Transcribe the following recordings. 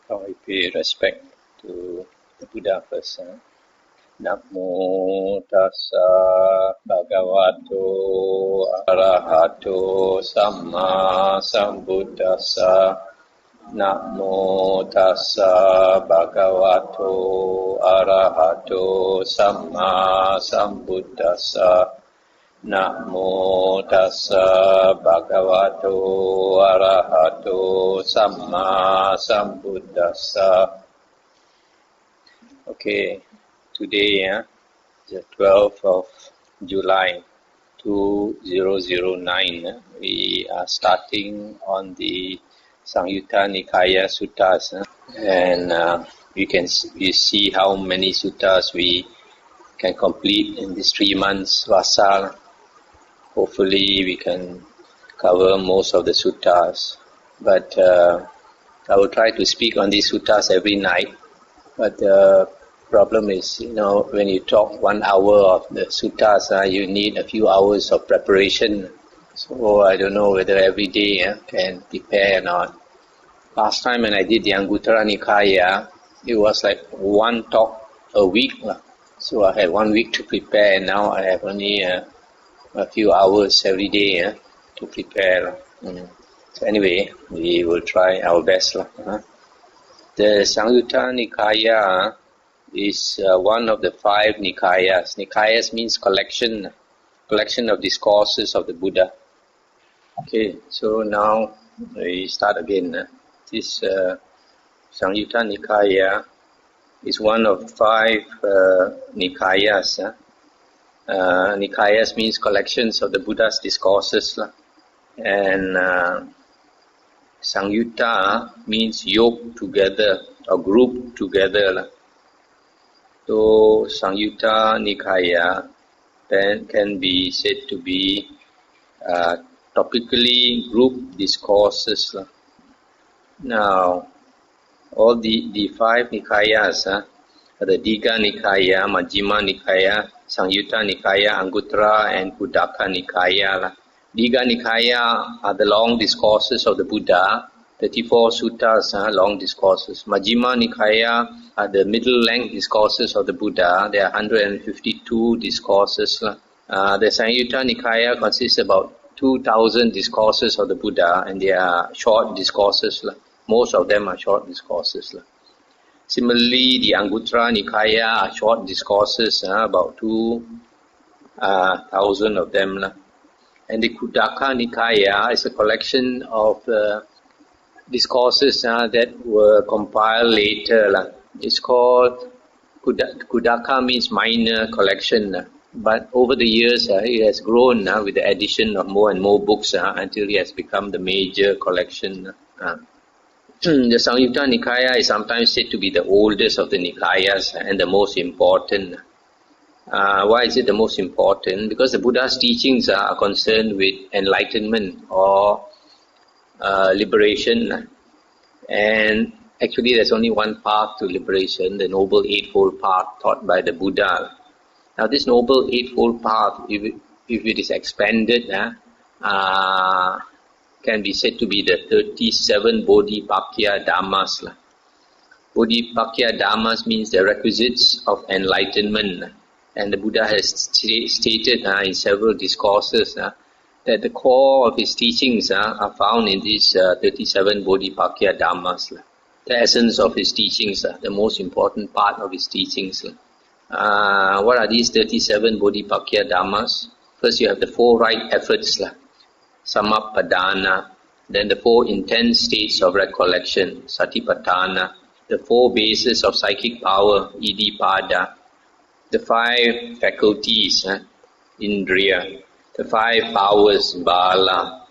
How I pay respect to the Buddha first. Namo tassa bhagavato arahato samma sambuddhassa. Namo tassa bhagavato arahato samma sambuddhassa. Namo tassa bhagavato arahato samma sambuddhassa. Okay, today, the 12th of July 2009, we are starting on the Samyutta Nikaya Suttas, and you see how many suttas we can complete in this 3 months Vasa. Hopefully we can cover most of the suttas, but I will try to speak on these suttas every night. But the problem is, when you talk 1 hour of the suttas, you need a few hours of preparation. So I don't know whether every day can prepare or not. Last time when I did the Anguttara Nikaya, it was like 1 talk a week. So I had 1 week to prepare, and now I have only a few hours every day to prepare. So anyway, we will try our best. The Samyutta Nikaya is one of the 5 Nikayas. Nikayas means collection of discourses of the Buddha. Okay, so now we start again. This Samyutta Nikaya is one of 5 Nikayas. Nikayas means collections of the Buddha's discourses. And Samyutta means yoke together or group together. So Samyutta Nikaya then can be said to be topically group discourses. Now, all the 5 Nikayas, the Digha Nikaya, Majjhima Nikaya, Samyutta Nikaya, Anguttara and Kuddaka Nikaya. Digha Nikaya are the long discourses of the Buddha, 34 suttas, long discourses. Majjhima Nikaya are the middle length discourses of the Buddha. There are 152 discourses. The Samyutta Nikaya consists about 2,000 discourses of the Buddha, and they are short discourses. Most of them are short discourses. Similarly, the Anguttara Nikaya are short discourses, about 2,000 of them. And the Kuddaka Nikaya is a collection of discourses that were compiled later. It's called Kuddaka means minor collection, but over the years it has grown with the addition of more and more books until it has become the major collection. The Samyutta Nikaya is sometimes said to be the oldest of the Nikayas and the most important. Why is it the most important? Because the Buddha's teachings are concerned with enlightenment or liberation. And actually there's only one path to liberation, the Noble Eightfold Path taught by the Buddha. Now this Noble Eightfold Path, if it is expanded, can be said to be the 37 Bodhipakya Dhammas. Bodhipakya Dhammas means the requisites of enlightenment. And the Buddha has stated in several discourses that the core of his teachings are found in these 37 Bodhipakya Dhammas. The essence of his teachings, the most important part of his teachings. What are these 37 Bodhipakya Dhammas? First you have the 4 right efforts, Samappadana, then the 4 intense states of recollection, Satipatthana, the 4 bases of psychic power, Iddhipada, the 5 faculties, Indriya, the 5 powers, Bala,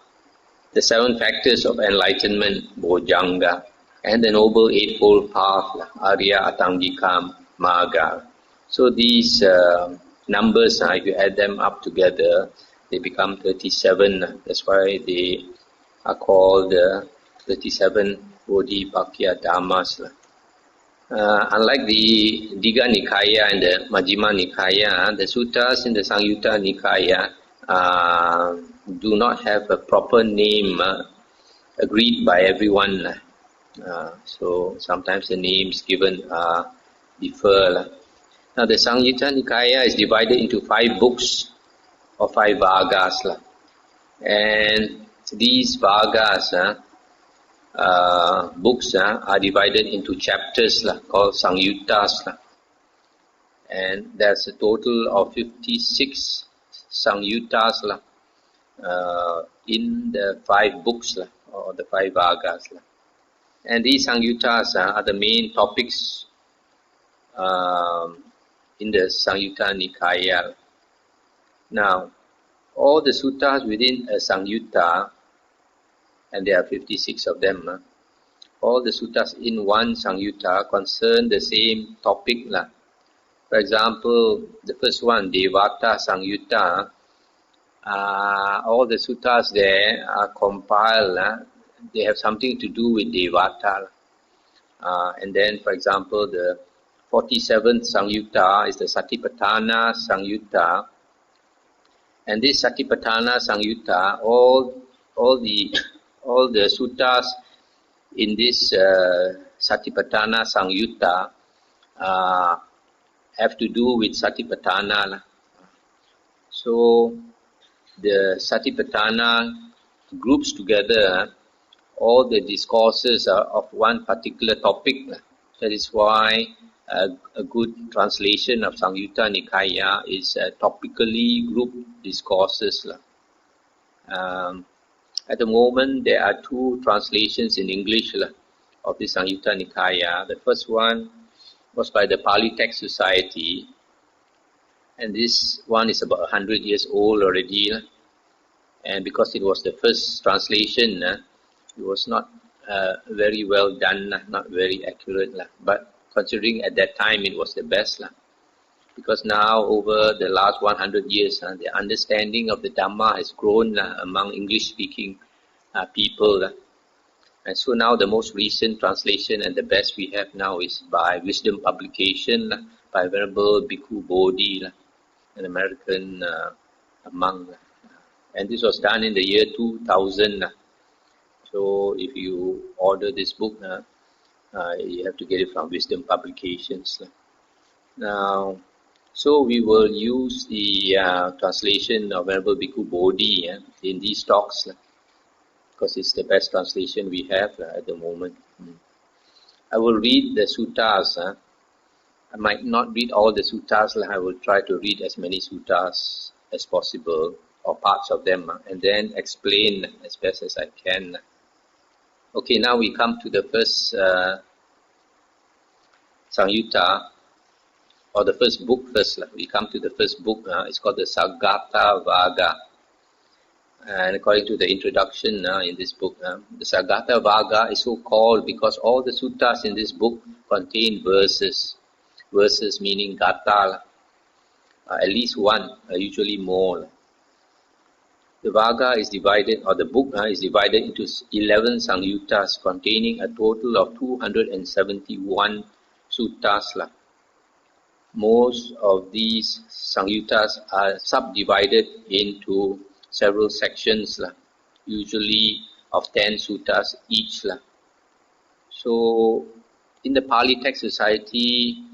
the 7 factors of enlightenment, Bojjhanga, and the Noble Eightfold Path, Arya Atangika Magga. So these numbers, if you add them up together, they become 37. That's why they are called 37 Bodhipakya Dhammas. Unlike the Digha Nikaya and the Majjhima Nikaya, the suttas in the Samyutta Nikaya do not have a proper name agreed by everyone. So sometimes the names given differ. Now the Samyutta Nikaya is divided into 5 books or 5 Vargas. And these Vargas, books are divided into chapters called Sangyuttas. And there's a total of 56 Sangyuttas in the 5 books or the 5 Vargas. And these Sangyuttas are the main topics in the Samyutta Nikaya. Now, all the suttas within a Samyutta, and there are 56 of them, all the suttas in one Samyutta concern the same topic. For example, the first one, Devata Samyutta, all the suttas there are compiled, they have something to do with Devata. And then, for example, the 47th Samyutta is the Satipatthana Samyutta. And this Satipatthana Samyutta, all the suttas in this Satipatthana Samyutta have to do with Satipatthana. So the Satipatthana groups together all the discourses of one particular topic. That is why a good translation of Samyutta Nikaya is topically grouped discourses. At the moment, there are 2 translations in English of the Samyutta Nikaya. The first one was by the Pali Text Society, and this one is about 100 years old already. And because it was the first translation, it was not very well done, not very accurate. But considering at that time it was the best. Because now over the last 100 years, the understanding of the Dhamma has grown among English-speaking people. And so now the most recent translation and the best we have now is by Wisdom Publication, by Venerable Bhikkhu Bodhi, an American monk. And this was done in the year 2000. So if you order this book, you have to get it from Wisdom Publications. Now, so we will use the translation of Venerable Bhikkhu Bodhi in these talks, because it's the best translation we have at the moment. I will read the suttas. I might not read all the suttas. I will try to read as many suttas as possible, or parts of them, and then explain as best as I can. Okay, now we come to the first Samyutta, or the first book first. We come to the first book. It's called the Saggata Vagga. And according to the introduction in this book, the Saggata Vagga is so called because all the suttas in this book contain verses. Verses meaning gata, at least one, usually more. The Vagga is divided, or the book is divided into 11 Sangyuttas containing a total of 271 suttas. Most of these Sangyuttas are subdivided into several sections, usually of 10 suttas each. So, in the Pali Text Society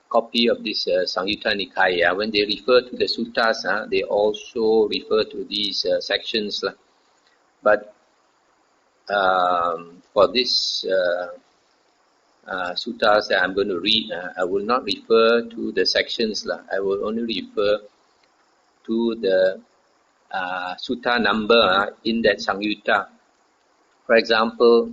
copy of this Samyutta Nikaya, when they refer to the suttas, they also refer to these sections. But for this suttas that I'm going to read, I will not refer to the sections. I will only refer to the sutta number in that Samyutta. For example,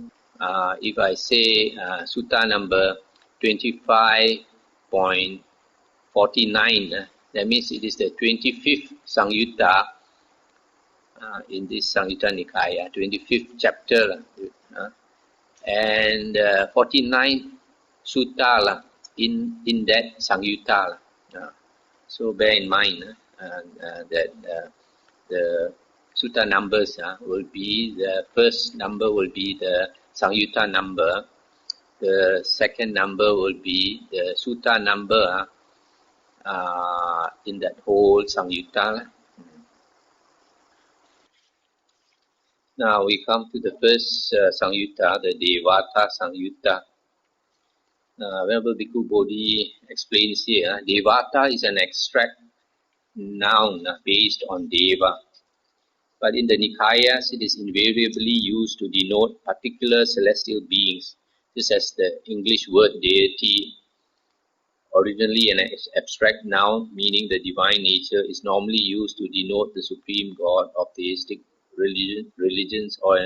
if I say sutta number 25.49, that means it is the 25th Samyutta in this Samyutta Nikaya, 25th chapter, and 49th sutta in that Samyutta. So bear in mind that the sutta numbers will be, the first number will be the Samyutta number, the second number will be the sutta number in that whole Samyutta. Now we come to the first Sangyutta, the Devata Sangyutta. Venerable Bhikkhu Bodhi explains here, Devata is an abstract noun based on Deva. But in the Nikayas, it is invariably used to denote particular celestial beings, just as the English word deity, originally an abstract noun meaning the divine nature, is normally used to denote the supreme god of theistic religions or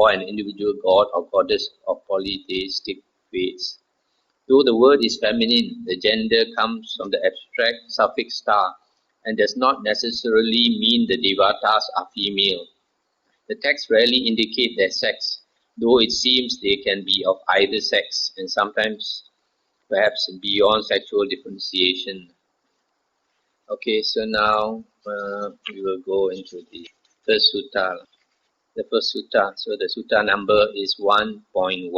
an individual god or goddess of polytheistic faiths. Though the word is feminine, the gender comes from the abstract suffix "ta" and does not necessarily mean the devatas are female. The texts rarely indicate their sex, though it seems they can be of either sex and sometimes perhaps beyond sexual differentiation. Okay, so now we will go into the first sutta. The first sutta, so the sutta number is 1.1.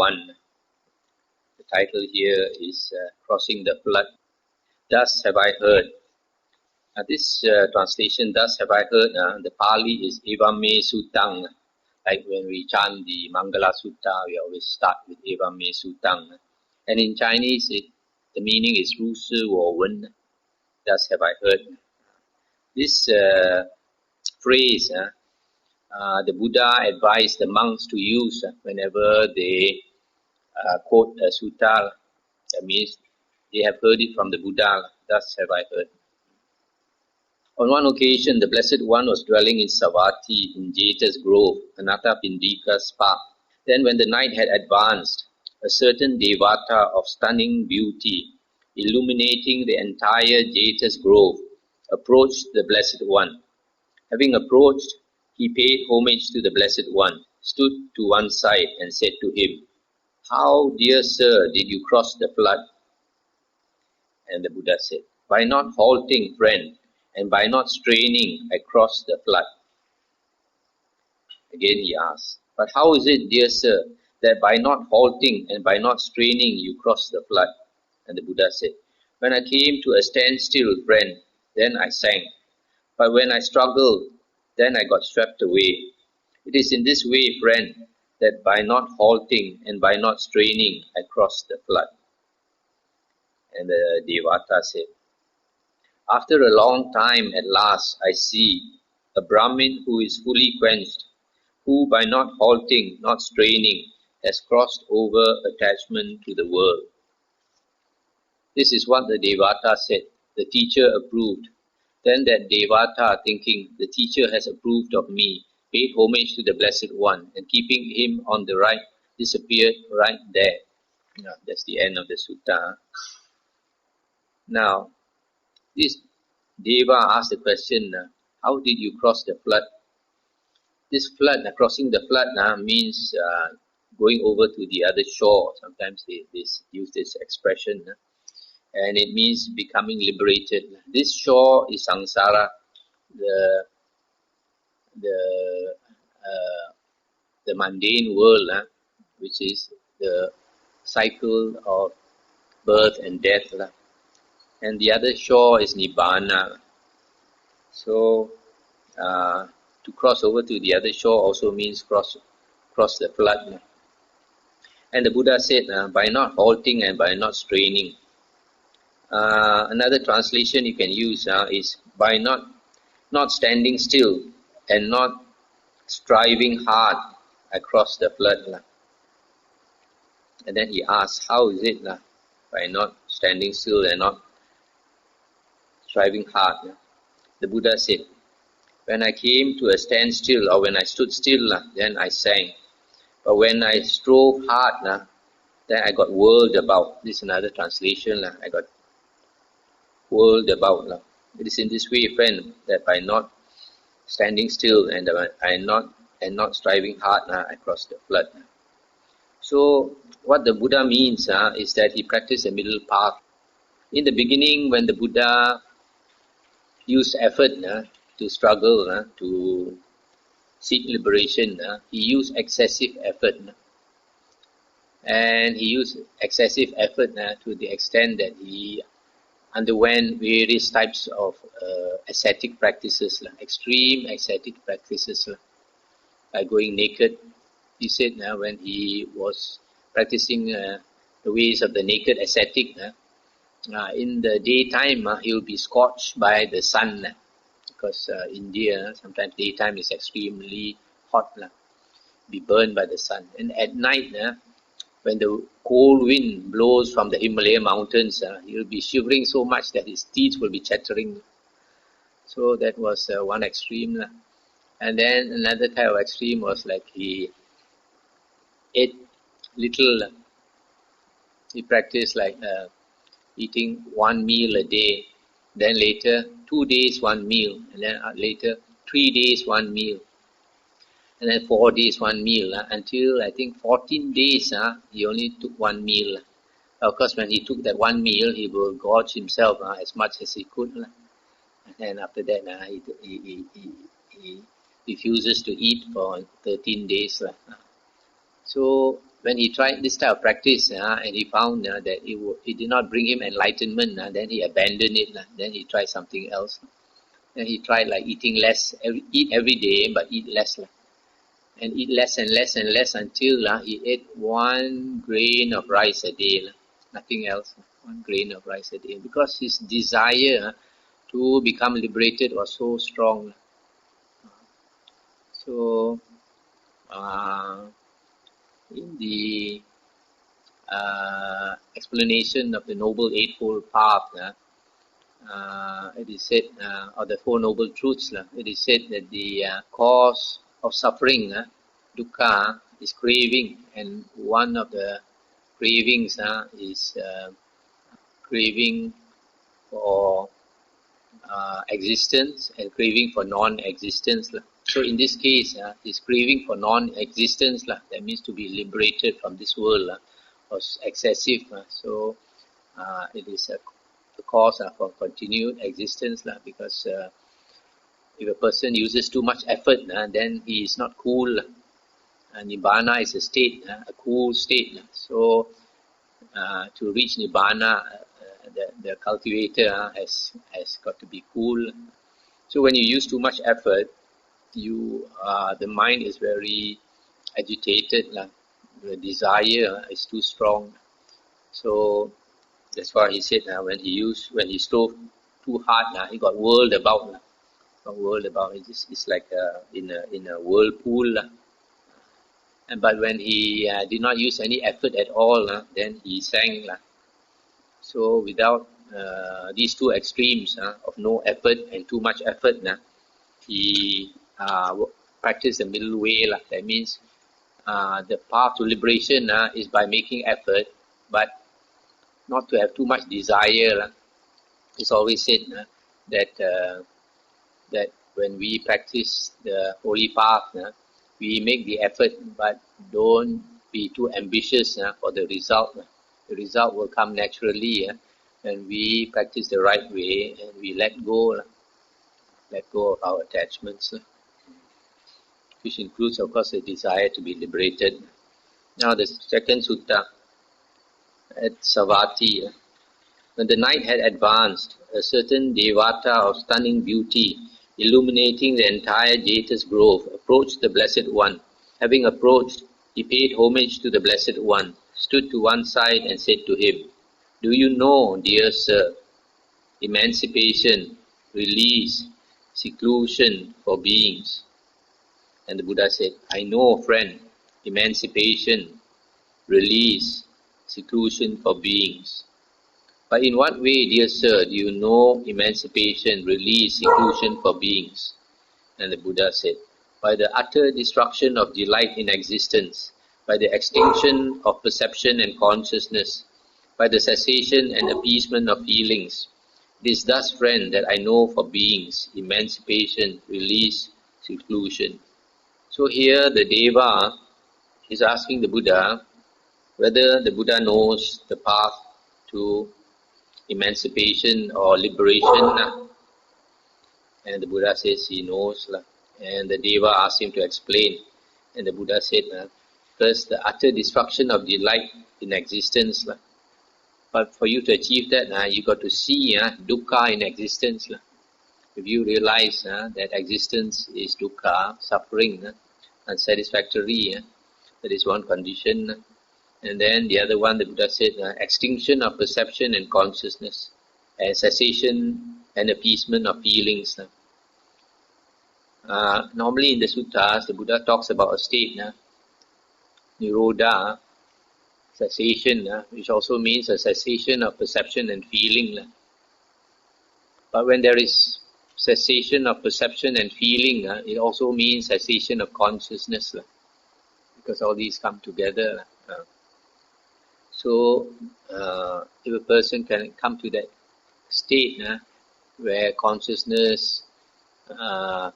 The title here is Crossing the Flood. Thus have I heard. This translation, thus have I heard, the Pali is Evam Me Sutang. Like when we chant the Mangala Sutta, we always start with Evam Me Sutang. And in Chinese, the meaning is Ru Si Wo Wen. Thus have I heard. This phrase, the Buddha advised the monks to use whenever they quote a sutta. That means they have heard it from the Buddha. Thus have I heard. On one occasion, the Blessed One was dwelling in Savatthi in Jeta's grove, Anathapindika's park. Then when the night had advanced, a certain Devata of stunning beauty, illuminating the entire Jeta's grove, approached the Blessed One. Having approached, he paid homage to the Blessed One, stood to one side and said to him, "How, dear sir, did you cross the flood?" And the Buddha said, "By not halting, friend, and by not straining, I crossed the flood." Again he asked, "But how is it, dear sir, that by not halting and by not straining you crossed the flood?" And the Buddha said, "When I came to a standstill, friend, then I sank. But when I struggled, then I got swept away. It is in this way, friend, that by not halting and by not straining, I crossed the flood." And the Devata said, "After a long time, at last, I see a Brahmin who is fully quenched, who by not halting, not straining, has crossed over attachment to the world." This is what the Devata said. The teacher approved. Then that Devata, thinking, the teacher has approved of me, paid homage to the Blessed One, and keeping him on the right, disappeared right there. That's the end of the sutta. Now, this Deva asked the question, how did you cross the flood? This flood, crossing the flood means going over to the other shore. Sometimes they use this expression. And it means becoming liberated. This shore is samsara, the mundane world, which is the cycle of birth and death. And the other shore is nibbana. So to cross over to the other shore also means cross the flood. And the Buddha said, by not halting and by not straining. Another translation you can use is by not standing still and not striving hard across the flood. And then he asks, how is it by not standing still and not striving hard? The Buddha said, when I came to a standstill or when I stood still, then I sang. But when I strove hard, then I got whirled about. This is another translation. I got whirled about. It is in this way, friend, that by not standing still and not striving hard, I crossed the flood. So what the Buddha means is that he practiced a middle path. In the beginning, when the Buddha used effort to struggle, to seek liberation, he used excessive effort. And he used excessive effort to the extent that he underwent various types of ascetic practices, extreme ascetic practices. by going naked. He said when he was practicing the ways of the naked ascetic, in the daytime he will be scorched by the sun, because India sometimes daytime is extremely hot, be burned by the sun. And at night, when the cold wind blows from the Himalaya mountains, he will be shivering so much that his teeth will be chattering. So that was one extreme. And then another type of extreme was like he ate little. He practiced like eating one meal a day. Then later 2 days one meal, and then later 3 days one meal, and then 4 days one meal, until I think 14 days he only took one meal. Of course, when he took that one meal, he will gorge himself as much as he could. And then after that, he refuses to eat for 13 days. So when he tried this type of practice and he found that it did not bring him enlightenment, then he abandoned it. Then he tried something else. Then he tried like eating less, eat every day, but eat less. And eat less and less and less until he ate 1 grain of rice a day. Nothing else. 1 grain of rice a day. Because his desire to become liberated was so strong. So, in the explanation of the Noble Eightfold Path, it is said, or the Four Noble Truths, it is said that the cause of suffering, dukkha, is craving, and one of the cravings is craving for existence and craving for non-existence. So in this case, his craving for non-existence, that means to be liberated from this world, was excessive. So it is a cause for continued existence, because if a person uses too much effort, then he is not cool. Nibbana is a state, a cool state. So to reach Nibbana, the cultivator has got to be cool. So when you use too much effort, the mind is very agitated. The desire is too strong. So that's why he said when he strove too hard, he got whirled about. It's like in a whirlpool. But when he did not use any effort at all, then he sang. So without these two extremes of no effort and too much effort, he practiced the middle way. That means the path to liberation is by making effort, but not to have too much desire. It's always said that when we practice the holy path, we make the effort, but don't be too ambitious for the result. The result will come naturally when we practice the right way and we let go of our attachments, which includes, of course, the desire to be liberated. Now, the second sutta at Savatthi. When the night had advanced, a certain Devata of stunning beauty, illuminating the entire Jeta's grove, approached the Blessed One. Having approached, he paid homage to the Blessed One, stood to one side and said to him, "Do you know, dear sir, emancipation, release, seclusion for beings?" And the Buddha said, "I know, friend, emancipation, release, seclusion for beings." "But in what way, dear sir, do you know emancipation, release, seclusion for beings?" And the Buddha said, "By the utter destruction of delight in existence, by the extinction of perception and consciousness, by the cessation and appeasement of feelings. It is thus, friend, that I know for beings, emancipation, release, seclusion." So here the Deva is asking the Buddha whether the Buddha knows the path to emancipation or liberation. And the Buddha says he knows. And the Deva asked him to explain. And the Buddha said, first, the utter destruction of delight in existence. But for you to achieve that, you got to see dukkha in existence. If you realize that existence is dukkha, suffering, unsatisfactory. That is one condition. And then the other one, the Buddha said, extinction of perception and consciousness, and cessation and appeasement of feelings. Normally in the suttas, the Buddha talks about a state, nirodha, cessation, which also means a cessation of perception and feeling. But when there is cessation of perception and feeling, it also means cessation of consciousness, because all these come together. So, if a person can come to that state where consciousness,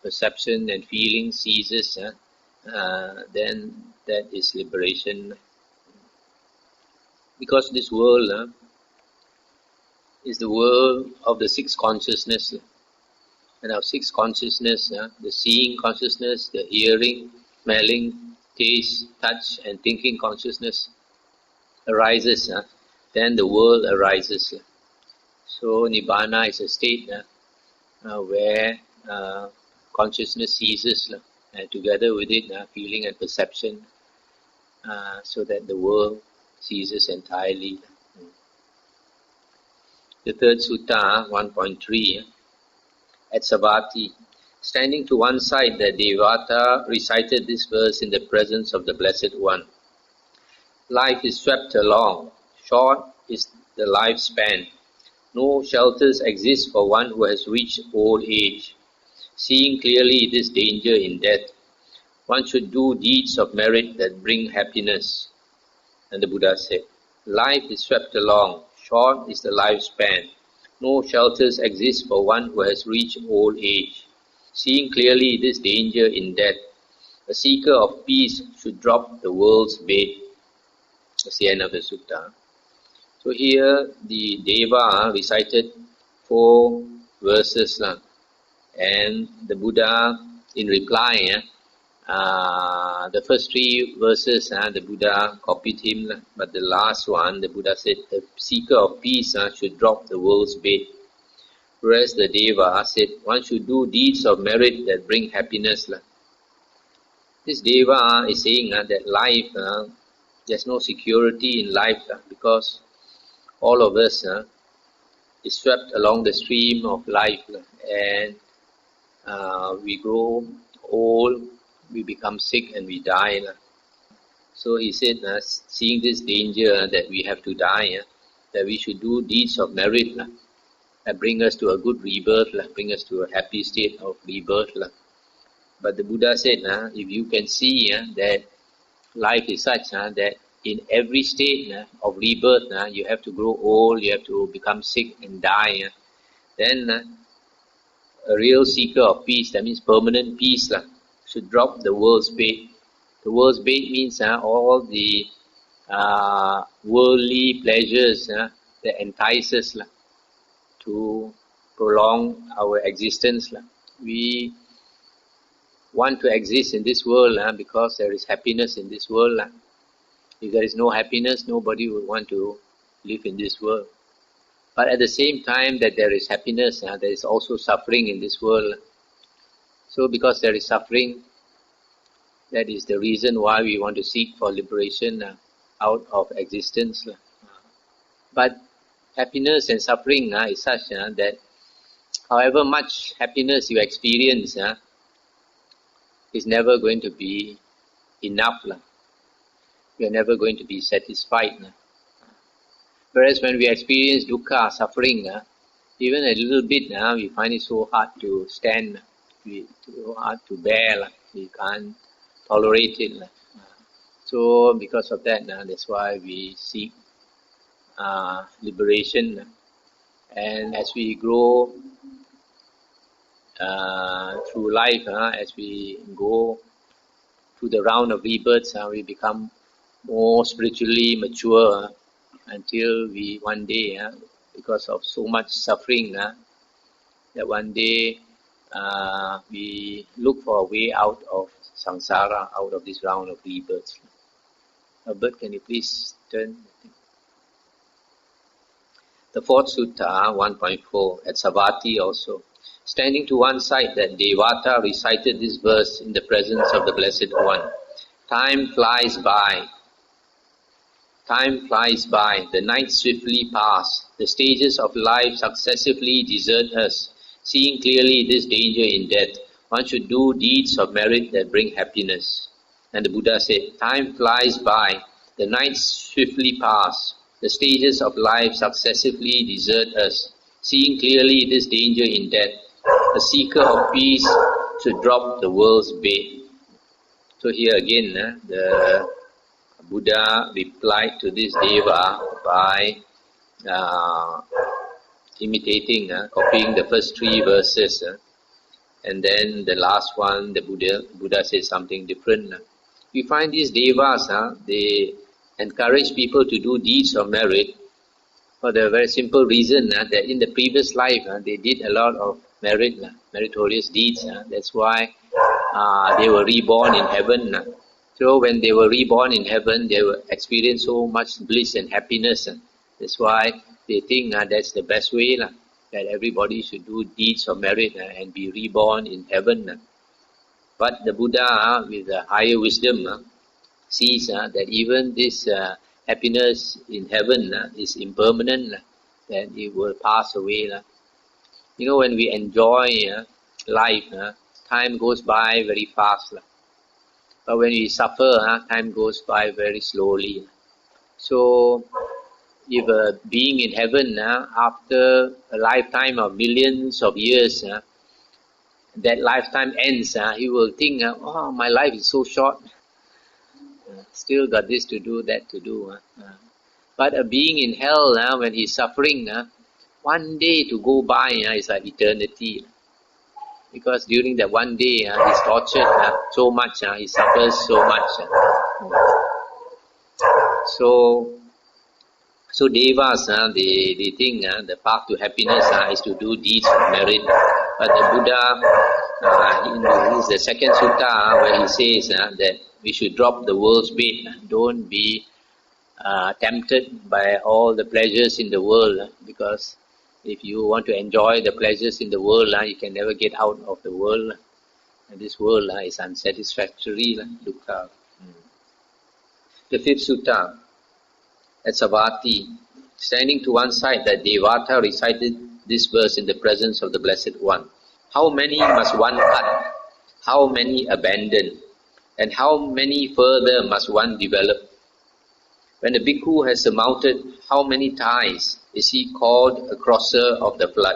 perception and feeling ceases, then that is liberation. Because this world is the world of the six consciousness. And our six consciousness, the seeing consciousness, the hearing, smelling, taste, touch and thinking consciousness arises, then the world arises. So Nibbana is a state where consciousness ceases, and together with it feeling and perception, so that the world ceases entirely. The third sutta, 1.3, at Savatthi, standing to one side, the Devata recited this verse in the presence of the Blessed One. Life is swept along, short is the lifespan. No shelters exist for one who has reached old age. Seeing clearly this danger in death, one should do deeds of merit that bring happiness. And the Buddha said, life is swept along, short is the lifespan. No shelters exist for one who has reached old age. Seeing clearly this danger in death, a seeker of peace should drop the world's bed. That's the end of the sutta. So here the Deva recited 4 verses, and the Buddha in reply, the first 3 verses the Buddha copied him, but the last one the Buddha said, the seeker of peace should drop the world's bed. Whereas the Deva said, one should do deeds of merit that bring happiness. This Deva is saying that life, there's no security in life, because all of us is swept along the stream of life, and we grow old, we become sick and we die. So he said, seeing this danger that we have to die, that we should do deeds of merit that bring us to a good rebirth, bring us to a happy state of rebirth. But the Buddha said, if you can see that life is such that in every state of rebirth, you have to grow old, you have to become sick and die, then a real seeker of peace, that means permanent peace, should drop the world's bait. The world's bait means all the worldly pleasures that entice us to prolong our existence. We want to exist in this world because there is happiness in this world. If there is no happiness, nobody would want to live in this world. But at the same time that there is happiness, there is also suffering in this world. So because there is suffering, that is the reason why we want to seek for liberation out of existence. But happiness and suffering is such that however much happiness you experience is never going to be enough. You are never going to be satisfied. Whereas when we experience dukkha, suffering, even a little bit, we find it so hard to stand, so hard to bear, we can't tolerate it. So because of that, that's why we seek liberation. And as we grow through life, as we go through the round of rebirths, we become more spiritually mature until we one day, because of so much suffering, that one day we look for a way out of samsara, out of this round of rebirths. Albert, can you please turn? The fourth sutta, 1.4, at Savatthi also. Standing to one side, that Devata recited this verse in the presence of the Blessed One. Time flies by. Time flies by. The nights swiftly pass. The stages of life successively desert us. Seeing clearly this danger in death, one should do deeds of merit that bring happiness. And the Buddha said, time flies by. The nights swiftly pass. The stages of life successively desert us. Seeing clearly this danger in death, a seeker of peace should drop the world's bait. So here again, the Buddha replied to this Deva by imitating, copying the first three verses. And then the last one, the Buddha said something different. We find these Devas, they encourage people to do deeds of merit for the very simple reason that in the previous life they did a lot of meritorious deeds. That's why they were reborn in heaven. So when they were reborn in heaven, they will experience so much bliss and happiness. That's why they think that's the best way, that everybody should do deeds of merit and be reborn in heaven. But the Buddha, with a higher wisdom, sees that even this happiness in heaven is impermanent, that it will pass away. You know, when we enjoy life, time goes by very fast. But when we suffer, time goes by very slowly. So, if a being in heaven, after a lifetime of millions of years, that lifetime ends, he will think, oh, my life is so short. Still got this to do, that to do. But a being in hell, when he's suffering, one day to go by is like eternity. Because during that one day, he's tortured so much, he suffers so much. So Devas, they think the path to happiness is to do deeds of merit. But the Buddha, in the second sutta, where he says that we should drop the world's bait, don't be tempted by all the pleasures in the world, because if you want to enjoy the pleasures in the world, you can never get out of the world. And this world is unsatisfactory. Dukkha. The fifth sutta, at Savatthi, standing to one side, that Devata recited this verse in the presence of the Blessed One. How many must one cut? How many abandon? And how many further must one develop? When the bhikkhu has surmounted how many ties, is he called a crosser of the flood?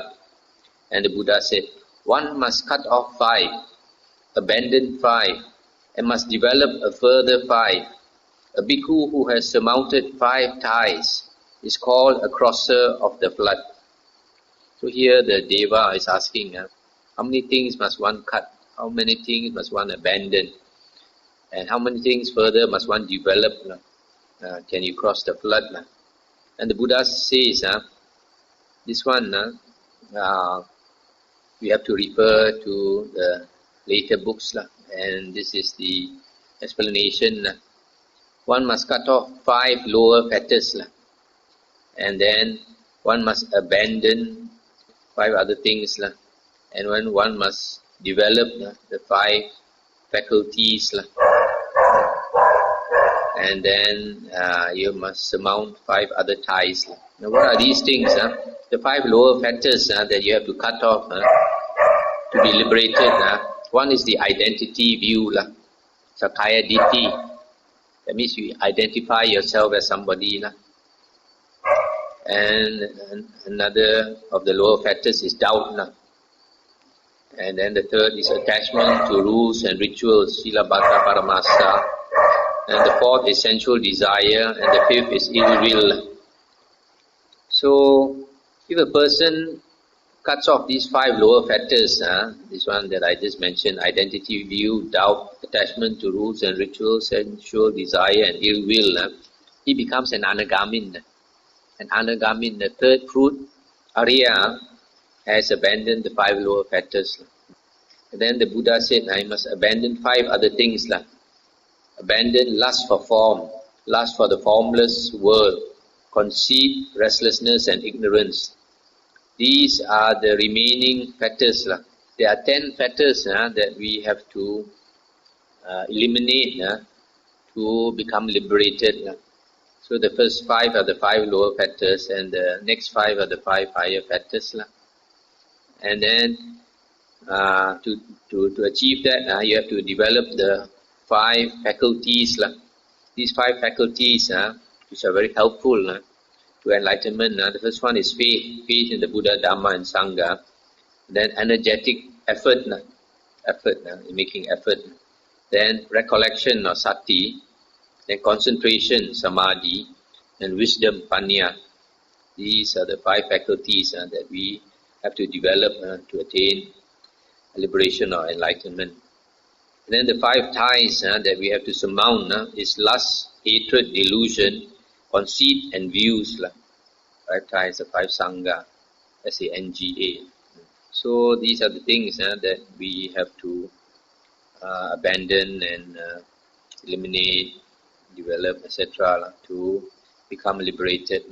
And the Buddha said, one must cut off 5, abandon 5, and must develop a further 5. A bhikkhu who has surmounted 5 ties is called a crosser of the flood. So here the Deva is asking, how many things must one cut? How many things must one abandon? And how many things further must one develop? Can you cross the flood? And the Buddha says, this one, we have to refer to the later books. And this is the explanation. One must cut off 5 lower fetters. And then one must abandon 5 other things. And when one must develop the 5 faculties. And then you must surmount 5 other ties. Now what are these things? The 5 lower fetters that you have to cut off to be liberated. One is the identity view, Sakaya Ditti. That means you identify yourself as somebody. And another of the lower fetters is doubt. And then the third is attachment to rules and rituals, Sila Bhata Paramasa. And the fourth is sensual desire, and the fifth is ill will. So, if a person cuts off these 5 lower fetters, this one that I just mentioned, identity view, doubt, attachment to rules and rituals, sensual desire and ill will, he becomes an anagamin. An anagamin, the third fruit, Arya, has abandoned the 5 lower fetters. And then the Buddha said, I must abandon 5 other things. Abandon lust for form, lust for the formless world, conceit, restlessness and ignorance. These are the remaining fetters. There are 10 fetters that we have to eliminate to become liberated. So the first 5 are the 5 lower fetters, and the next 5 are the 5 higher fetters. And then to achieve that, you have to develop the 5 faculties. These 5 faculties, which are very helpful to enlightenment. The first one is faith in the Buddha, Dharma and Sangha. Then energetic effort, in making effort. Then recollection or sati. Then concentration, samadhi. And wisdom, panya. These are the 5 faculties that we have to develop to attain liberation or enlightenment. And then the 5 ties that we have to surmount is lust, hatred, delusion, conceit and views. 5 ties, the 5 sangha, S-A-N-G-A. So these are the things that we have to abandon and eliminate, develop, etc. to become liberated.